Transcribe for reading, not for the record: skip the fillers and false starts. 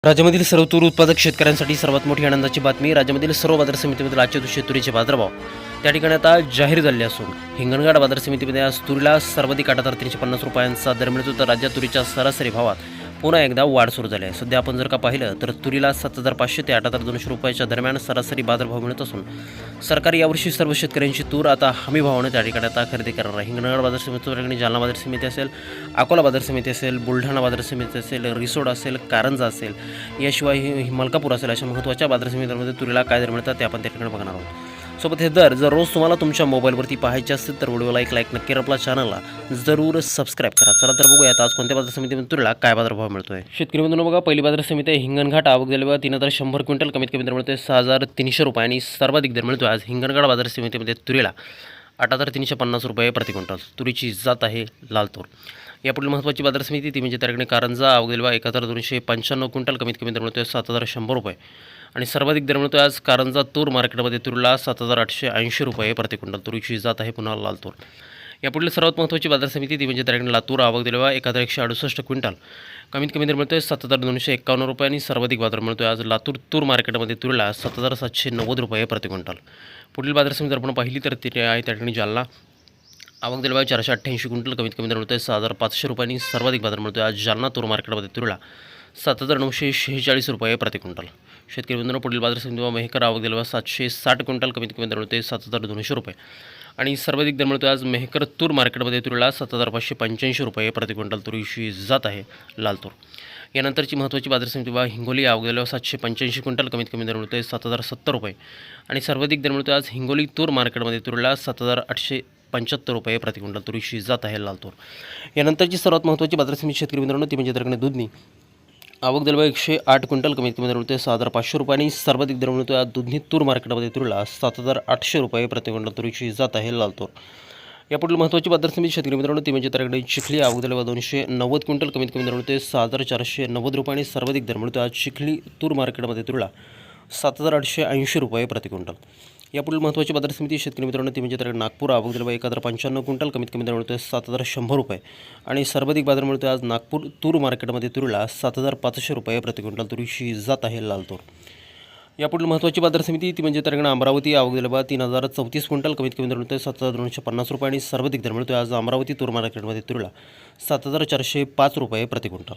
राज्यामधील सर्व तूर उत्पादक शेतकऱ्यांसाठी सर्वात मोठी आनंदाची बातमी. राज्यामधील सर्व बाजार समितीमधील आजच्या दिवशी तुरीचे बाजारभाव त्या ठिकाणी आता जाहीर झाले असून हिंगणघाट बाजार समितीमध्ये आज तुरीला सर्वाधिक 8,350 रुपयांचा दर मिळतो. तर राज्यात तुरीच्या सरासरी भावात पुन्हा एकदा वाढ सुरू झाली आहे. सध्या आपण जर का पाहिलं तर तुरीला 7,500 ते 8,200 रुपयाच्या दरम्यान सरासरी बाजारभाव मिळत असून सरकार यावर्षी सर्व शेतकऱ्यांची तूर आता हमी भावाने त्या ठिकाणी आता खरेदी करणार आहे. हिंगणघाट बाजार समिती, जालना बाजार समिती असेल, अकोला बाजार समिती असेल, बुलढाणा बाजार समिती असेल, रिसोड असेल, कारंजा असेल, याशिवाय मलकापूर असेल, अशा महत्त्वाच्या बाजार समित्यांमध्ये तुरीला काय दर मिळतात ते आपण त्या ठिकाणी बघणार आहोत. सोबत हे दर जर रोज तुम्हाला तुमच्या मोबाईलवरती पाहायचे असतील तर व्हिडिओला एक लाईक नक्की, आपल्या चॅनलला जरूर सबस्क्राईब करा. चला तर बघूयात आज कोणत्या बाजार समितीमध्ये तुरीला काय बाजारभाव मिळतोय. शेतकरी बंधूंनो बघा, पहिली बाजार समिती आहे हिंगणघाट. आवक झाली बघा 3,100 क्विंटल. कमीत कमी दर मिळतोय 6,300 रुपये आणि सर्वाधिक दर मिळतोय आज हिंगणघाट बाजार समितीमध्ये तुरीला 8,350 रुपये प्रति क्विंटल. तुरीची जात आहे लाल तूर. यापुढील महत्त्वाची बाजार समिती ती म्हणजे त्या ठिकाणी कारंजा. आवक झाली बघा 1,295 क्विंटल. कमीत कमी दर मिळतोय 7,100 रुपये आणि सर्वाधिक दर मिळतोय आज कारंजा तूर मार्केटमध्ये तुरीला 7,880 रुपये प्रति क्विंटल. तुरीची जात आहे पुन्हा लाल तूर. यापुढील सर्वात महत्त्वाची बाजार समिती ती म्हणजे त्या ठिकाणी लातूर. आवक दिली बघा 1,168 क्विंटल. कमीत कमी दर मिळतोय 7,251 रुपये आणि सर्वाधिक बाजार मिळतोय आज लातूर तूर मार्केटमध्ये तुरीला 7,790 रुपये प्रति क्विंटल. पुढील बाजार समिती जर आपण पाहिली तर ती आहे त्या ठिकाणी जालना. आवक दिली बघा 488 क्विंटल. कमीत कमी दर मिळतोय 6,500 रुपये आणि सर्वाधिक बाजार मिळतोय आज जालना तूर मार्केटमध्ये तुरीला 7,946 रुपये प्रति क्विंटल. शेतकरी बंधूंनो पुढील बाजार समिती मेहकर. आवक दिली बघा 760 क्विंटल. कमीत कमी दर मिळतोय 7,200 रुपये आणि सर्वाधिक दर मिळतोय आज मेहकर तूर मार्केटमध्ये तुरीला 7,585 रुपये प्रति क्विंटल. तुरीची जात आहे लाल तूर. यानंतरची महत्त्वाची बाजार समिती बघा हिंगोली. आवक दिली 785 क्विंटल. कमीत कमी दर मिळतोय 7,070 रुपये आणि सर्वाधिक दर मिळतोय आज हिंगोली तूर मार्केटमध्ये तुरीला 7,875 रुपये प्रति क्विंटल. तुरीची जात आहे लाल तूर. यानंतरची सर्वात महत्त्वाची बाजार समिती शेतकरी मित्रांनो ती म्हणजे त्या दुधनी. आवक दिली बघा 108 क्विंटल. कमीत कमी दर मिळतोय 6,500 रुपये आणि सर्वाधिक दर मिळतोय आज दुधनी तूर मार्केटमध्ये तुरीला 7,800 रुपये प्रति क्विंटल. तुरीची जात आहे लाल तूर. यापुढील महत्त्वाची बाजार समिती शेतकरी मित्रांनो ती म्हणजे त्याकडे चिखली. आवक दिली बघा 290 क्विंटल. कमीत कमी दर मिळतोय 6,490 रुपये आणि सर्वाधिक दर मिळतोय आज चिखली तूर मार्केटमध्ये तुरीला 7,880 रुपये प्रति क्विंटल. यापुढील महत्त्वाची बाजार समिती शेतकरी मित्रांनो ती म्हणजे त्याकडे नागपूर. आवक दिली बघा 1,095 क्विंटल. कमीत कमी दर मिळतोय 7,100 रुपये आणि सर्वाधिक बाजार मिळतोय आज नागपूर तूर मार्केटमध्ये तुरीला 7,500 रुपये प्रति क्विंटल. तुरीची जात आहे लाल तूर. यापुढील महत्त्वाची बाजार समिती ती म्हणजे त्याकडे अमरावती. आवक दिली बघा 3,034 क्विंटल. कमीत कमी दर मिळतोय 7,250 रुपये आणि सर्वाधिक दर मिळतोय आज अमरावती तूर मार्केटमध्ये तुरीला 7,405 रुपये प्रति क्विंटल.